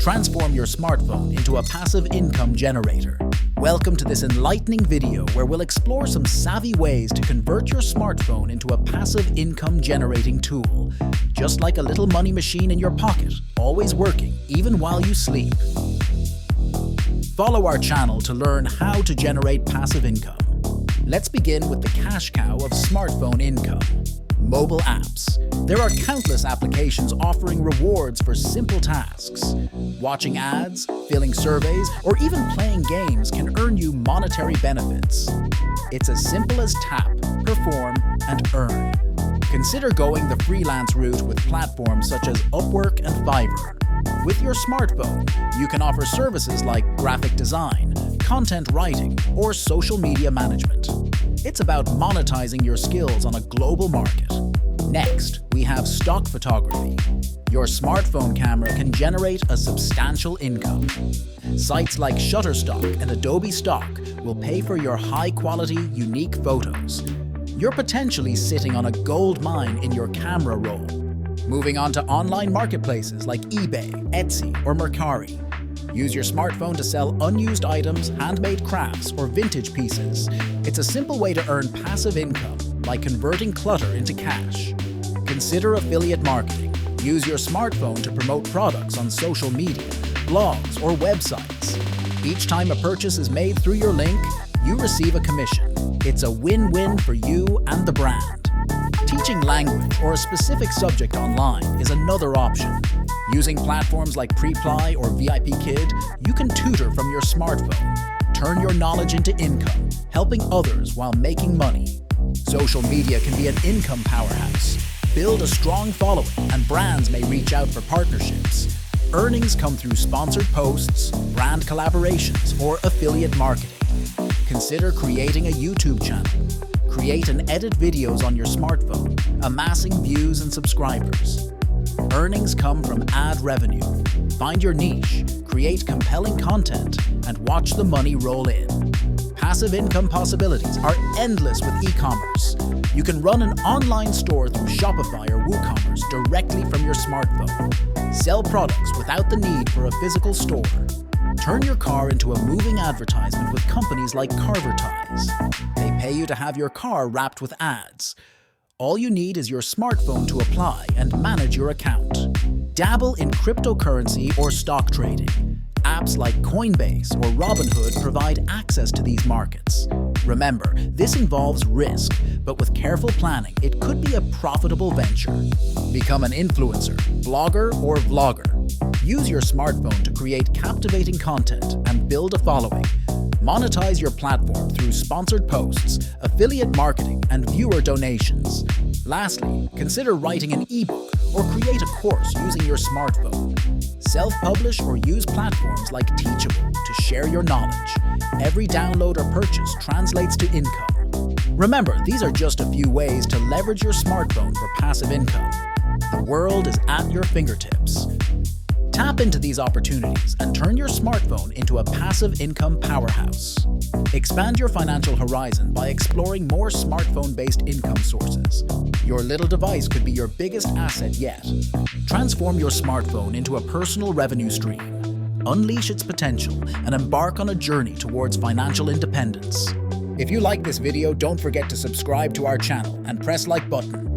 Transform your smartphone into a passive income generator. Welcome to this enlightening video where we'll explore some savvy ways to convert your smartphone into a passive income generating tool. Just like a little money machine in your pocket, always working even while you sleep. Follow our channel to learn how to generate passive income. Let's begin with the cash cow of smartphone income: mobile apps. There are countless applications offering rewards for simple tasks. Watching ads, filling surveys, or even playing games can earn you monetary benefits. It's as simple as tap, perform, and earn. Consider going the freelance route with platforms such as Upwork and Fiverr. With your smartphone, you can offer services like graphic design, content writing, or social media management. It's about monetizing your skills on a global market. Next, we have stock photography. Your smartphone camera can generate a substantial income. Sites like Shutterstock and Adobe Stock will pay for your high-quality, unique photos. You're potentially sitting on a gold mine in your camera roll. Moving on to online marketplaces like eBay, Etsy, or Mercari. Use your smartphone to sell unused items, handmade crafts, or vintage pieces. It's a simple way to earn passive income by converting clutter into cash. Consider affiliate marketing. Use your smartphone to promote products on social media, blogs, or websites. Each time a purchase is made through your link, you receive a commission. It's a win-win for you and the brand. Teaching language or a specific subject online is another option. Using platforms like Preply or VIPKid, you can tutor from your smartphone. Turn your knowledge into income, helping others while making money. Social media can be an income powerhouse. Build a strong following and brands may reach out for partnerships. Earnings come through sponsored posts, brand collaborations, or affiliate marketing. Consider creating a YouTube channel. Create and edit videos on your smartphone, amassing views and subscribers. Earnings come from ad revenue. Find your niche, create compelling content, and watch the money roll in. Passive income possibilities are endless with e-commerce. You can run an online store through Shopify or WooCommerce directly from your smartphone. Sell products without the need for a physical store. Turn your car into a moving advertisement with companies like Carvertise. They pay you to have your car wrapped with ads. All you need is your smartphone to apply and manage your account. Dabble in cryptocurrency or stock trading. Apps like Coinbase or Robinhood provide access to these markets. Remember, this involves risk, but with careful planning, it could be a profitable venture. Become an influencer, blogger, or vlogger. Use your smartphone to create captivating content and build a following. Monetize your platform through sponsored posts, affiliate marketing, and viewer donations. Lastly, consider writing an ebook or create a course using your smartphone. Self-publish or use platforms like Teachable to share your knowledge. Every download or purchase translates to income. Remember, these are just a few ways to leverage your smartphone for passive income. The world is at your fingertips. Tap into these opportunities and turn your smartphone into a passive income powerhouse. Expand your financial horizon by exploring more smartphone-based income sources. Your little device could be your biggest asset yet. Transform your smartphone into a personal revenue stream. Unleash its potential and embark on a journey towards financial independence. If you like this video, don't forget to subscribe to our channel and press like button.